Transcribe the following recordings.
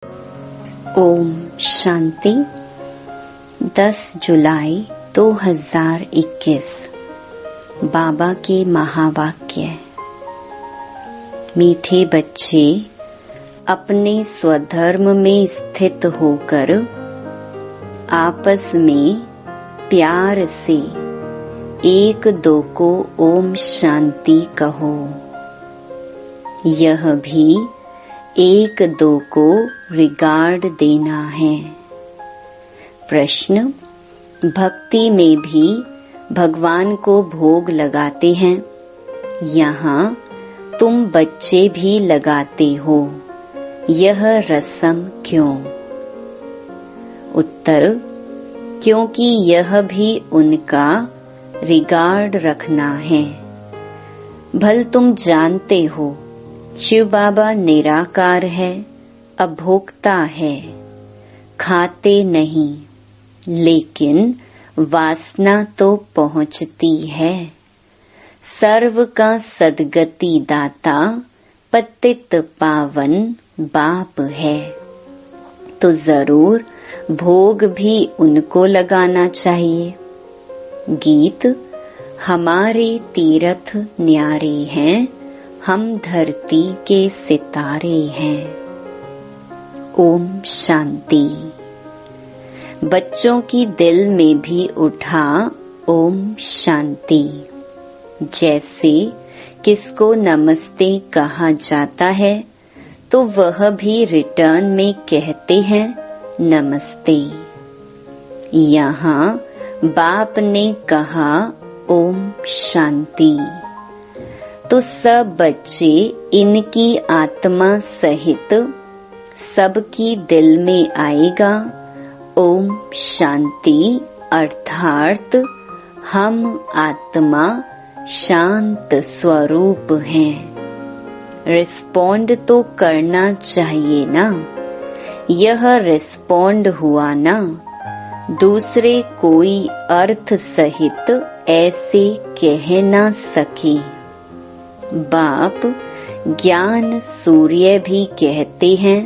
ओम शांति। 10 जुलाई 2021 बाबा के महावाक्य। मीठे बच्चे, अपने स्वधर्म में स्थित होकर आपस में प्यार से एक दो को ओम शांति कहो। यह भी एक दो को रिगार्ड देना है। प्रश्न: भक्ति में भी भगवान को भोग लगाते हैं। यहाँ तुम बच्चे भी लगाते हो, यह रस्म क्यों? उत्तर: क्योंकि यह भी उनका रिगार्ड रखना है। भल तुम जानते हो शिव बाबा निराकार है, अभोक्ता है, खाते नहीं, लेकिन वासना तो पहुंचती है। सर्व का सद्गति दाता पतित पावन बाप है, तो जरूर भोग भी उनको लगाना चाहिए। गीत: हमारे तीर्थ न्यारे हैं, हम धरती के सितारे हैं। ओम शांति। बच्चों की दिल में भी उठा ओम शांति। जैसे किसको नमस्ते कहा जाता है तो वह भी रिटर्न में कहते हैं नमस्ते। यहाँ बाप ने कहा ओम शांति, तो सब बच्चे इनकी आत्मा सहित सबकी दिल में आएगा ओम शांति, अर्थात हम आत्मा शांत स्वरूप हैं। रिस्पॉन्ड तो करना चाहिए ना। यह रिस्पॉन्ड हुआ ना, दूसरे कोई अर्थ सहित ऐसे कह ना सके। बाप ज्ञान सूर्य भी कहते हैं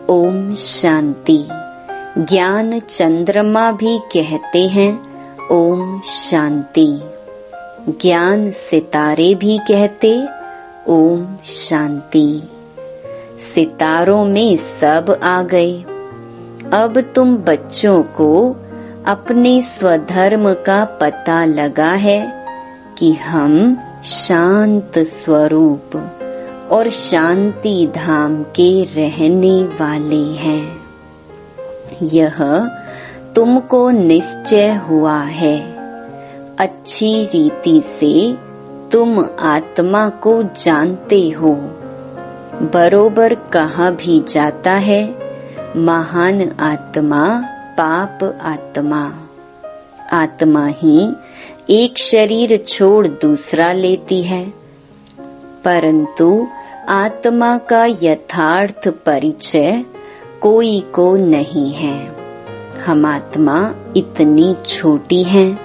ओम शांति, ज्ञान चंद्रमा भी कहते हैं ओम शांति, ज्ञान सितारे भी कहते ओम शांति। सितारों में सब आ गए। अब तुम बच्चों को अपने स्वधर्म का पता लगा है कि हम शांत स्वरूप और शांति धाम के रहने वाले हैं। यह तुमको निश्चय हुआ है। अच्छी रीति से तुम आत्मा को जानते हो। बरोबर कहा भी जाता है, महान आत्मा पाप आत्मा। आत्मा ही एक शरीर छोड़ दूसरा लेती है, परंतु आत्मा का यथार्थ परिचय कोई को नहीं है। हम आत्मा इतनी छोटी हैं,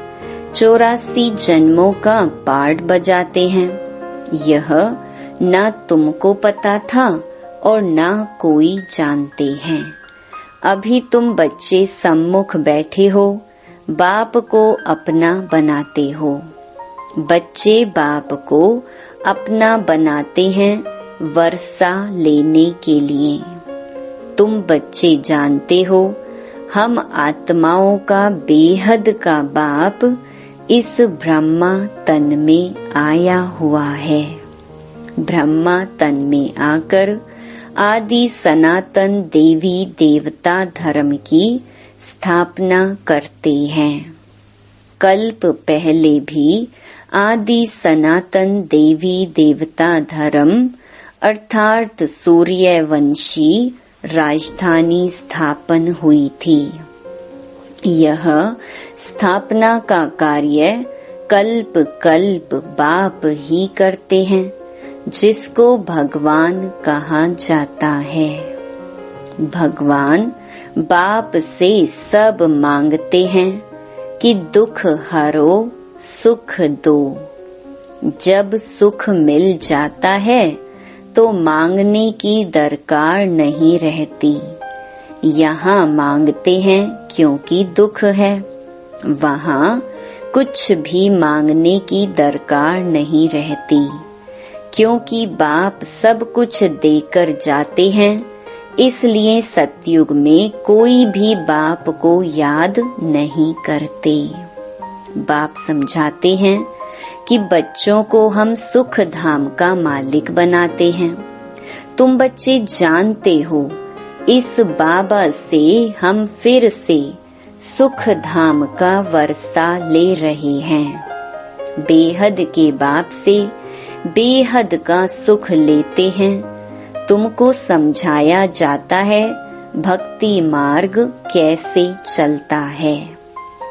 84 जन्मों का पार्ट बजाते हैं। यह ना तुमको पता था और ना कोई जानते हैं। अभी तुम बच्चे सम्मुख बैठे हो, बाप को अपना बनाते हो। बच्चे बाप को अपना बनाते हैं वर्षा लेने के लिए। तुम बच्चे जानते हो हम आत्माओं का बेहद का बाप इस ब्रह्मा तन में आया हुआ है। ब्रह्मा तन में आकर आदि सनातन देवी देवता धर्म की स्थापना करते हैं। कल्प पहले भी आदि सनातन देवी देवता धर्म अर्थात सूर्यवंशी राजधानी स्थापन हुई थी। यह स्थापना का कार्य कल्प कल्प बाप ही करते हैं, जिसको भगवान कहा जाता है। भगवान बाप से सब मांगते हैं कि दुख हरो सुख दो। जब सुख मिल जाता है तो मांगने की दरकार नहीं रहती। यहाँ मांगते हैं क्योंकि दुख है, वहाँ कुछ भी मांगने की दरकार नहीं रहती, क्योंकि बाप सब कुछ देकर जाते हैं। इसलिए सतयुग में कोई भी बाप को याद नहीं करते। बाप समझाते हैं कि बच्चों को हम सुख धाम का मालिक बनाते हैं। तुम बच्चे जानते हो, इस बाबा से हम फिर से सुख धाम का वर्षा ले रहे हैं। बेहद के बाप से बेहद का सुख लेते हैं। तुमको समझाया जाता है भक्ति मार्ग कैसे चलता है।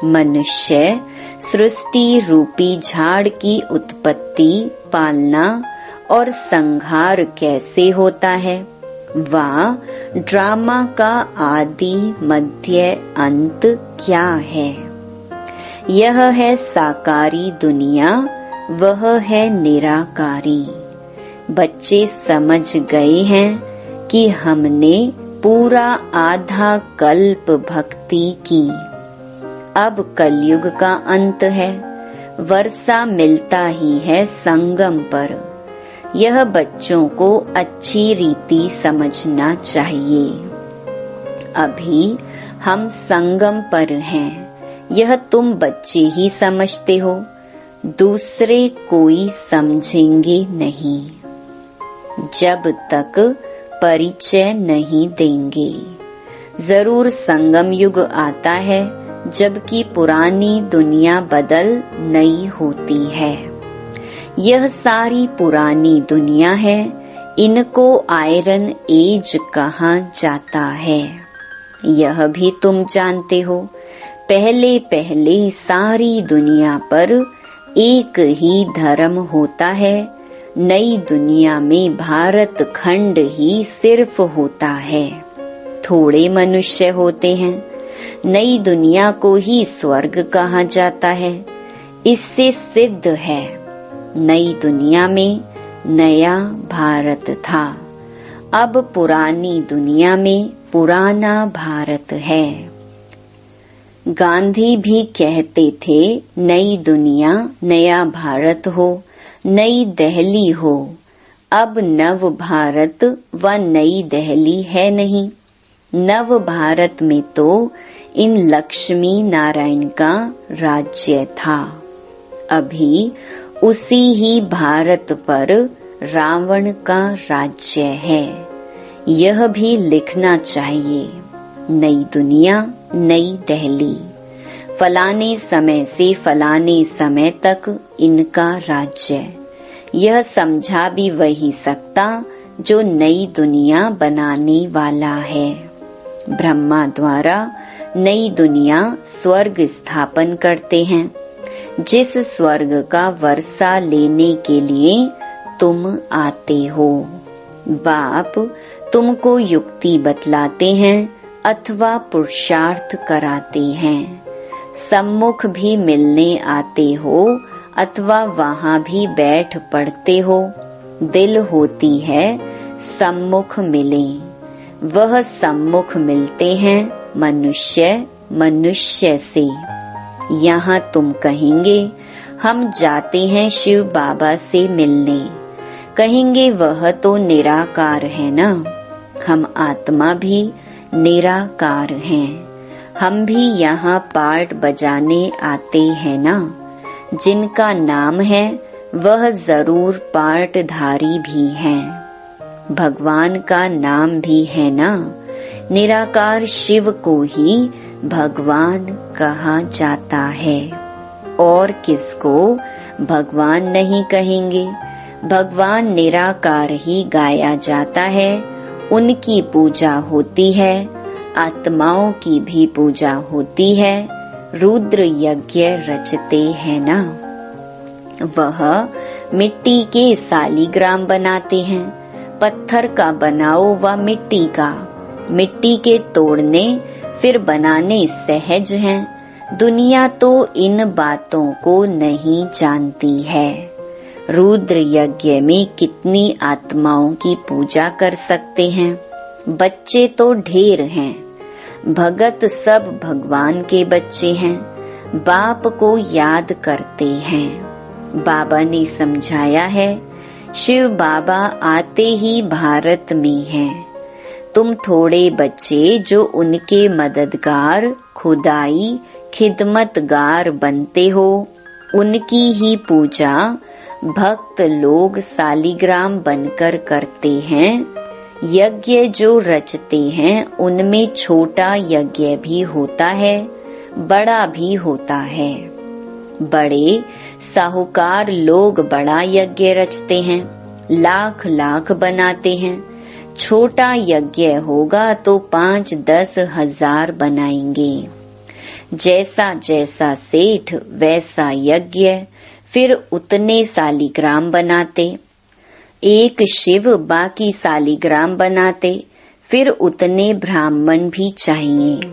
मनुष्य सृष्टि रूपी झाड़ की उत्पत्ति, पालना और संहार कैसे होता है, वा ड्रामा का आदि मध्य अंत क्या है। यह है साकारी दुनिया, वह है निराकारी। बच्चे समझ गए हैं कि हमने पूरा आधा कल्प भक्ति की। अब कलयुग का अंत है, वर्षा मिलता ही है संगम पर। यह बच्चों को अच्छी रीति समझना चाहिए। अभी हम संगम पर हैं, यह तुम बच्चे ही समझते हो, दूसरे कोई समझेंगे नहीं। जब तक परिचय नहीं देंगे। जरूर संगम युग आता है, जबकि पुरानी दुनिया बदल नई होती है। यह सारी पुरानी दुनिया है, इनको आयरन एज कहा जाता है। यह भी तुम जानते हो, पहले पहले सारी दुनिया पर एक ही धर्म होता है। नई दुनिया में भारत खंड ही सिर्फ होता है। थोड़े मनुष्य होते हैं। नई दुनिया को ही स्वर्ग कहा जाता है। इससे सिद्ध है, नई दुनिया में नया भारत था। अब पुरानी दुनिया में पुराना भारत है। गांधी भी कहते थे, नई दुनिया नया भारत हो, नई दिल्ली हो। अब नव भारत व नई दिल्ली है नहीं। नव भारत में तो इन लक्ष्मी नारायण का राज्य था। अभी उसी ही भारत पर रावण का राज्य है। यह भी लिखना चाहिए, नई दुनिया नई दिल्ली, फलाने समय से फलाने समय तक इनका राज्य। यह समझा भी वही सकता जो नई दुनिया बनाने वाला है। ब्रह्मा द्वारा नई दुनिया स्वर्ग स्थापन करते हैं, जिस स्वर्ग का वर्षा लेने के लिए तुम आते हो। बाप तुमको युक्ति बतलाते हैं अथवा पुरुषार्थ कराते हैं। सम्मुख भी मिलने आते हो अथवा वहाँ भी बैठ पड़ते हो। दिल होती है सम्मुख मिले, वह सम्मुख मिलते हैं मनुष्य मनुष्य से। यहाँ तुम कहेंगे हम जाते हैं शिव बाबा से मिलने, कहेंगे वह तो निराकार है ना। हम आत्मा भी निराकार हैं। हम भी यहाँ पार्ट बजाने आते हैं ना। जिनका नाम है वह जरूर पार्टधारी भी हैं। भगवान का नाम भी है ना। निराकार शिव को ही भगवान कहा जाता है। और किसको भगवान नहीं कहेंगे। भगवान निराकार ही गाया जाता है, उनकी पूजा होती है। आत्माओं की भी पूजा होती है। रुद्र यज्ञ रचते हैं ना। वह मिट्टी के सालीग्राम बनाते हैं। पत्थर का बनाओ व मिट्टी का। मिट्टी के तोड़ने फिर बनाने सहज हैं। दुनिया तो इन बातों को नहीं जानती है। रुद्र यज्ञ में कितनी आत्माओं की पूजा कर सकते हैं। बच्चे तो ढेर हैं, भगत सब भगवान के बच्चे हैं, बाप को याद करते हैं। बाबा ने समझाया है, शिव बाबा आते ही भारत में हैं। तुम थोड़े बच्चे जो उनके मददगार, खुदाई, खिदमतगार बनते हो, उनकी ही पूजा भक्त लोग सालिग्राम बनकर करते हैं। यज्ञ जो रचते हैं उनमें छोटा यज्ञ भी होता है, बड़ा भी होता है। बड़े साहूकार लोग बड़ा यज्ञ रचते हैं, लाख लाख बनाते हैं। छोटा यज्ञ होगा तो 5-10 हजार बनाएंगे। जैसा जैसा सेठ वैसा यज्ञ, फिर उतने सालिग्राम बनाते। एक शिव बाकी सालिग्राम बनाते, फिर उतने ब्राह्मण भी चाहिए।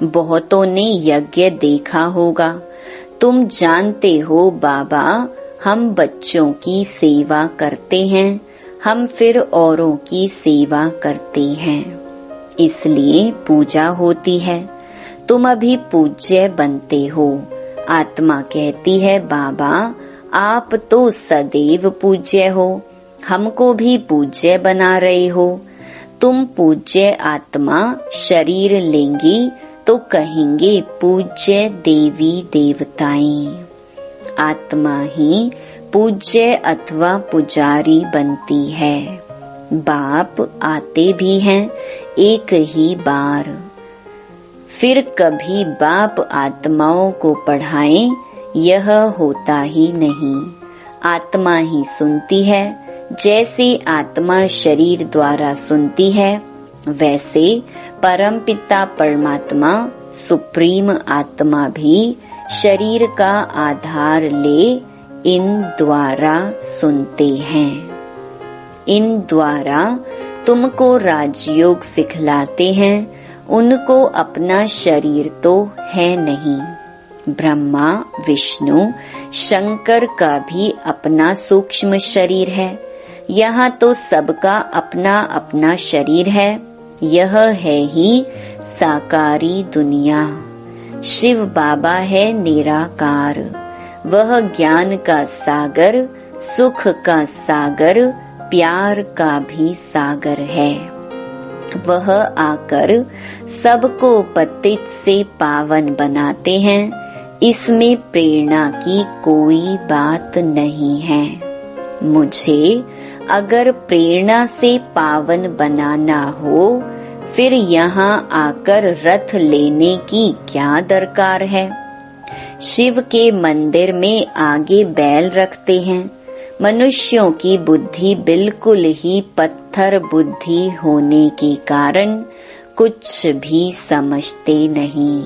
बहुतों ने यज्ञ देखा होगा। तुम जानते हो बाबा, हम बच्चों की सेवा करते हैं, हम फिर औरों की सेवा करते हैं, इसलिए पूजा होती है। तुम अभी पूज्य बनते हो। आत्मा कहती है, बाबा आप तो सदैव पूज्य हो, हमको भी पूज्य बना रहे हो। तुम पूज्य आत्मा शरीर लेंगी तो कहेंगे पूज्य देवी देवताएं। आत्मा ही पूज्य अथवा पुजारी बनती है। बाप आते भी हैं एक ही बार, फिर कभी बाप आत्माओं को पढ़ाएं, यह होता ही नहीं। आत्मा ही सुनती है। जैसे आत्मा शरीर द्वारा सुनती है, वैसे परमपिता परमात्मा सुप्रीम आत्मा भी शरीर का आधार ले इन द्वारा सुनते हैं। इन द्वारा तुमको राजयोग सिखलाते हैं। उनको अपना शरीर तो है नहीं। ब्रह्मा, विष्णु, शंकर का भी अपना सूक्ष्म शरीर है। यहाँ तो सबका अपना अपना शरीर है। यह है ही साकारी दुनिया। शिव बाबा है निराकार। वह ज्ञान का सागर, सुख का सागर, प्यार का भी सागर है। वह आकर सबको पतित से पावन बनाते हैं। इसमें प्रेरणा की कोई बात नहीं है। मुझे अगर प्रेरणा से पावन बनाना हो, फिर यहाँ आकर रथ लेने की क्या दरकार है। शिव के मंदिर में आगे बैल रखते हैं। मनुष्यों की बुद्धि बिल्कुल ही पत्थर बुद्धि होने के कारण कुछ भी समझते नहीं।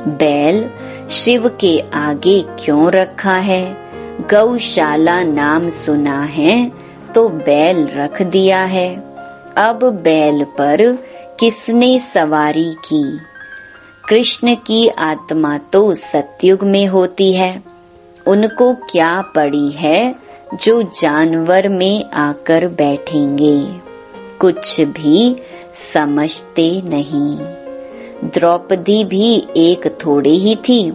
बैल शिव के आगे क्यों रखा है? गौशाला नाम सुना है तो बैल रख दिया है। अब बैल पर किसने सवारी की? कृष्ण की आत्मा तो सतयुग में होती है। उनको क्या पड़ी है जो जानवर में आकर बैठेंगे? कुछ भी समझते नहीं। द्रौपदी भी एक थोड़ी ही थी,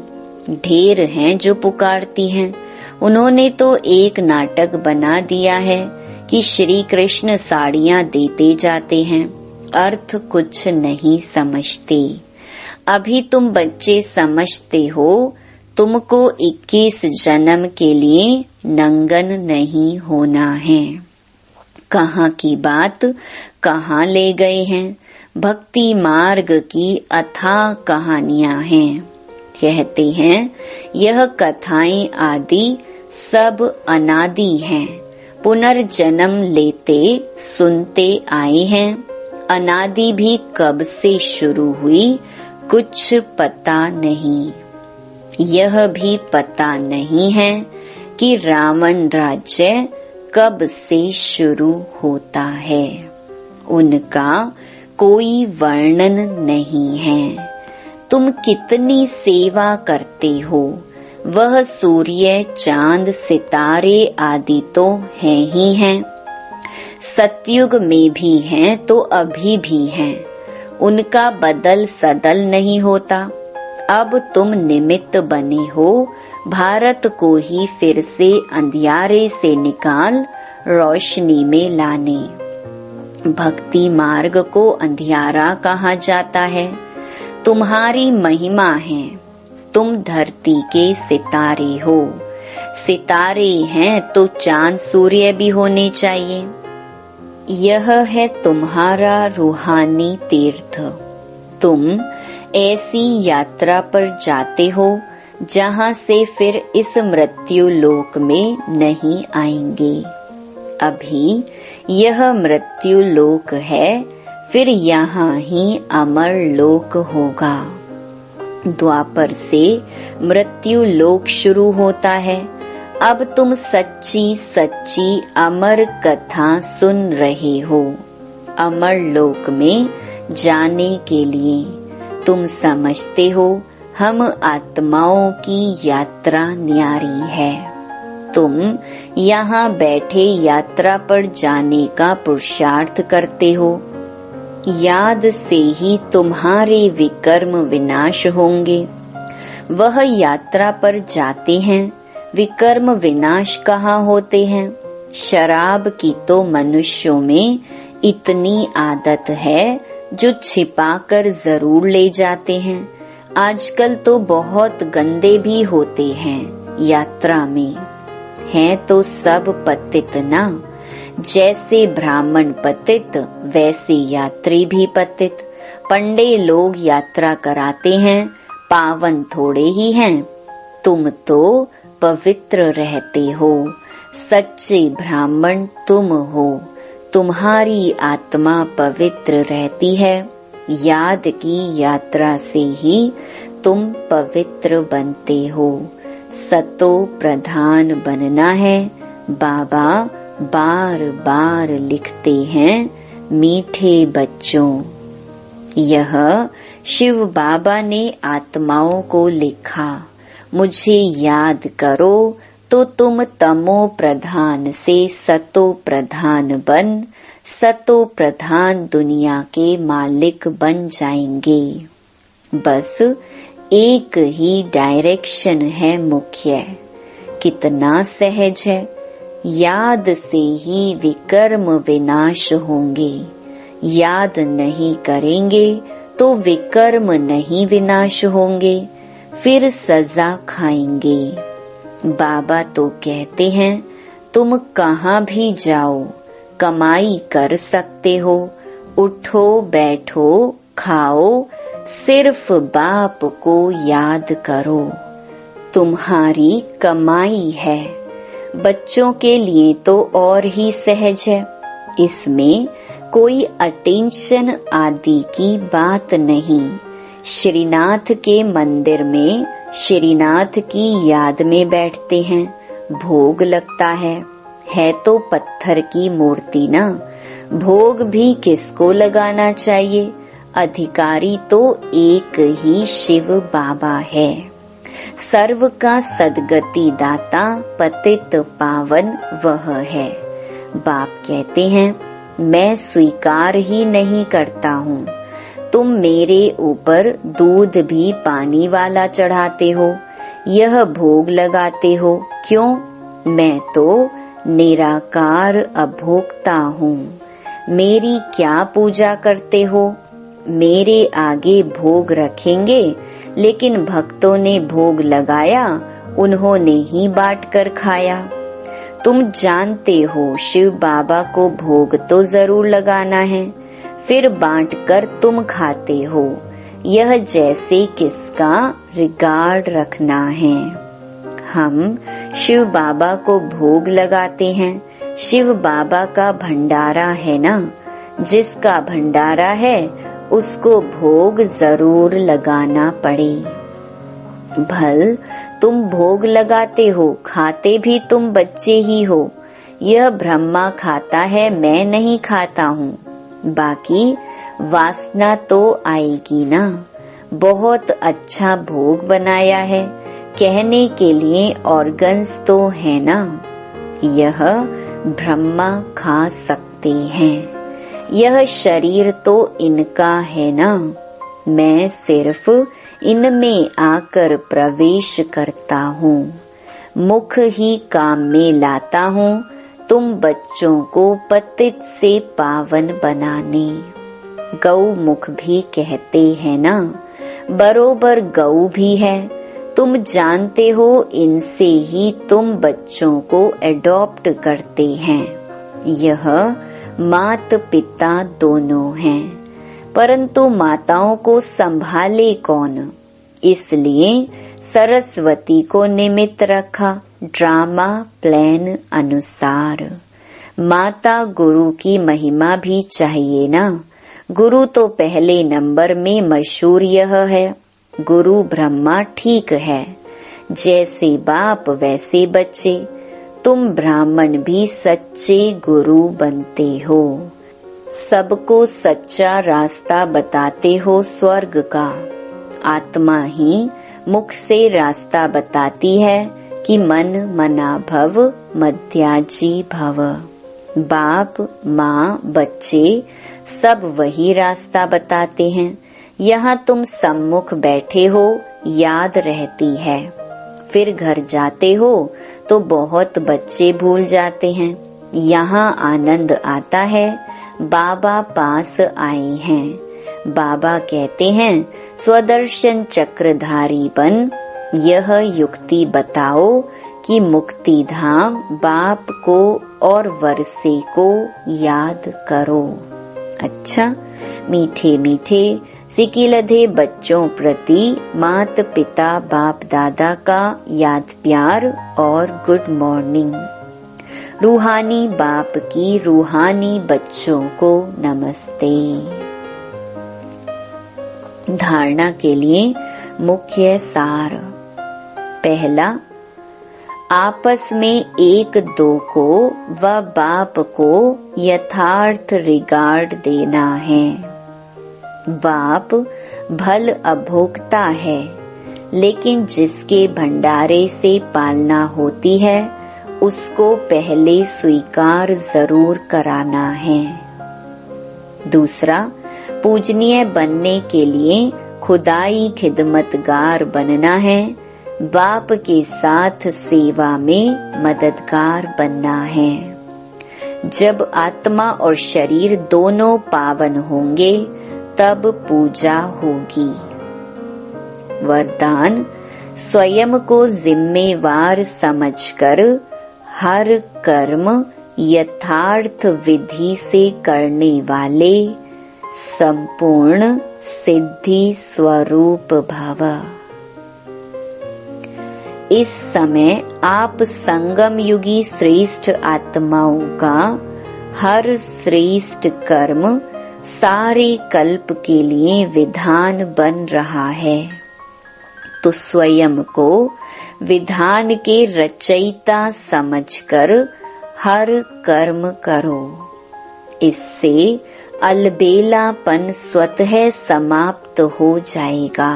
ढेर हैं जो पुकारती हैं। उन्होंने तो एक नाटक बना दिया है कि श्री कृष्ण साड़ियाँ देते जाते हैं, अर्थ कुछ नहीं समझते। अभी तुम बच्चे समझते हो, तुमको 21 जन्म के लिए नंगन नहीं होना है। कहाँ की बात कहाँ ले गए हैं। भक्ति मार्ग की अथाह कहानियां हैं। कहते हैं यह कथाएं आदि सब अनादि हैं। पुनर्जन्म लेते सुनते आए हैं। अनादि भी कब से शुरू हुई कुछ पता नहीं। यह भी पता नहीं है कि रावण राज्य कब से शुरू होता है। उनका कोई वर्णन नहीं है। तुम कितनी सेवा करते हो। वह सूर्य, चांद, सितारे आदि तो हैं ही हैं। सतयुग में भी हैं तो अभी भी हैं। उनका बदल सदल नहीं होता। अब तुम निमित्त बने हो भारत को ही फिर से अंधियारे से निकाल रोशनी में लाने। भक्ति मार्ग को अंधियारा कहा जाता है। तुम्हारी महिमा है, तुम धरती के सितारे हो। सितारे हैं तो चांद सूर्य भी होने चाहिए। यह है तुम्हारा रूहानी तीर्थ। तुम ऐसी यात्रा पर जाते हो जहाँ से फिर इस मृत्यु लोक में नहीं आएंगे। अभी यह मृत्यु लोक है, फिर यहाँ ही अमर लोक होगा। द्वापर से मृत्यु लोक शुरू होता है। अब तुम सच्ची सच्ची अमर कथा सुन रहे हो। अमर लोक में जाने के लिए तुम समझते हो हम आत्माओं की यात्रा न्यारी है। तुम यहाँ बैठे यात्रा पर जाने का पुरुषार्थ करते हो। याद से ही तुम्हारे विकर्म विनाश होंगे। वह यात्रा पर जाते हैं, विकर्म विनाश कहाँ होते हैं। शराब की तो मनुष्यों में इतनी आदत है जो छिपाकर जरूर ले जाते हैं। आजकल तो बहुत गंदे भी होते हैं यात्रा में। हैं तो सब पतित ना, जैसे ब्राह्मण पतित वैसे यात्री भी पतित। पंडे लोग यात्रा कराते हैं, पावन थोड़े ही हैं। तुम तो पवित्र रहते हो, सच्चे ब्राह्मण तुम हो। तुम्हारी आत्मा पवित्र रहती है। याद की यात्रा से ही तुम पवित्र बनते हो। सतो प्रधान बनना है, बाबा बार बार लिखते हैं मीठे बच्चों। यह शिव बाबा ने आत्माओं को लिखा। मुझे याद करो तो तुम तमो प्रधान से सतो प्रधान बन सतो प्रधान दुनिया के मालिक बन जाएंगे। बस एक ही डायरेक्शन है मुख्य। कितना सहज है। याद से ही विकर्म विनाश होंगे। याद नहीं करेंगे तो विकर्म नहीं विनाश होंगे, फिर सजा खाएंगे। बाबा तो कहते हैं तुम कहाँ भी जाओ कमाई कर सकते हो। उठो बैठो खाओ, सिर्फ बाप को याद करो। तुम्हारी कमाई है। बच्चों के लिए तो और ही सहज है। इसमें कोई अटेंशन आदि की बात नहीं। श्रीनाथ के मंदिर में श्रीनाथ की याद में बैठते हैं, भोग लगता है तो पत्थर की मूर्ति ना। भोग भी किसको लगाना चाहिए। अधिकारी तो एक ही शिव बाबा है। सर्व का सदगति दाता पतित पावन वह है। बाप कहते हैं मैं स्वीकार ही नहीं करता हूँ। तुम मेरे ऊपर दूध भी पानी वाला चढ़ाते हो, यह भोग लगाते हो। क्यों? मैं तो निराकार अभोक्ता हूँ। मेरी क्या पूजा करते हो। मेरे आगे भोग रखेंगे, लेकिन भक्तों ने भोग लगाया, उन्होंने ही बांट कर खाया। तुम जानते हो शिव बाबा को भोग तो जरूर लगाना है, फिर बांट कर तुम खाते हो। यह जैसे किसका रिगार्ड रखना है। हम शिव बाबा को भोग लगाते हैं। शिव बाबा का भंडारा है ना, जिसका भंडारा है उसको भोग जरूर लगाना पड़े। भल तुम भोग लगाते हो, खाते भी तुम बच्चे ही हो। यह ब्रह्मा खाता है, मैं नहीं खाता हूँ। बाकी वासना तो आएगी ना। बहुत अच्छा भोग बनाया है, कहने के लिए ऑर्गन्स तो है ना। यह ब्रह्मा खा सकते हैं। यह शरीर तो इनका है ना, मैं सिर्फ इनमें आकर प्रवेश करता हूँ, मुख ही काम में लाता हूँ तुम बच्चों को पतित से पावन बनाने। गौ मुख भी कहते हैं ना, बरोबर गौ भी है। तुम जानते हो इनसे ही तुम बच्चों को एडॉप्ट करते हैं। यह मात पिता दोनों हैं, परंतु माताओं को संभाले कौन, इसलिए सरस्वती को निमित्त रखा ड्रामा प्लान अनुसार। माता गुरु की महिमा भी चाहिए ना। गुरु तो पहले नंबर में मशहूर यह है, गुरु ब्रह्मा ठीक है, जैसे बाप वैसे बच्चे। तुम ब्राह्मण भी सच्चे गुरु बनते हो, सबको सच्चा रास्ता बताते हो स्वर्ग का। आत्मा ही मुख से रास्ता बताती है कि मन मना भव मध्याजी भव। बाप माँ बच्चे सब वही रास्ता बताते हैं। यहाँ तुम सम्मुख बैठे हो, याद रहती है, फिर घर जाते हो तो बहुत बच्चे भूल जाते हैं। यहाँ आनंद आता है, बाबा पास आए हैं। बाबा कहते हैं स्वदर्शन चक्रधारी बन, यह युक्ति बताओ कि मुक्ति धाम बाप को और वर्षे को याद करो। अच्छा, मीठे मीठे सिकिलधे बच्चों प्रति मात पिता बाप दादा का याद प्यार और गुड मॉर्निंग। रूहानी बाप की रूहानी बच्चों को नमस्ते। धारणा के लिए मुख्य सार। पहला, आपस में एक दो को व बाप को यथार्थ रिगार्ड देना है। बाप भल अभोक्ता है, लेकिन जिसके भंडारे से पालना होती है उसको पहले स्वीकार जरूर कराना है। दूसरा, पूजनीय बनने के लिए खुदाई खिदमतगार बनना है, बाप के साथ सेवा में मददगार बनना है। जब आत्मा और शरीर दोनों पावन होंगे तब पूजा होगी। वरदान, स्वयं को जिम्मेवार समझकर हर कर्म यथार्थ विधि से करने वाले संपूर्ण सिद्धि स्वरूप भव। इस समय आप संगम युगी श्रेष्ठ आत्माओं का हर श्रेष्ठ कर्म सारे कल्प के लिए विधान बन रहा है, तो स्वयं को विधान के रचयिता समझकर हर कर्म करो। इससे अलबेलापन स्वतः समाप्त हो जाएगा।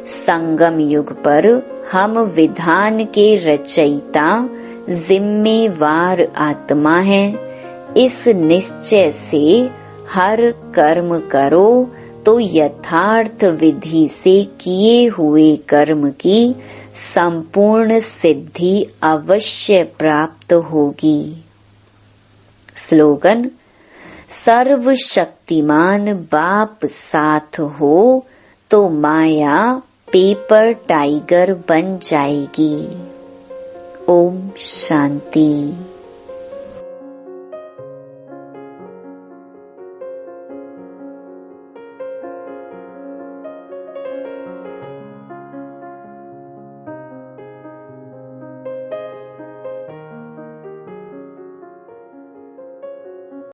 संगम युग पर हम विधान के रचयिता जिम्मेवार आत्मा हैं। इस निश्चय से हर कर्म करो तो यथार्थ विधि से किए हुए कर्म की संपूर्ण सिद्धि अवश्य प्राप्त होगी। स्लोगन, सर्वशक्तिमान बाप साथ हो तो माया पेपर टाइगर बन जाएगी। ओम शांति।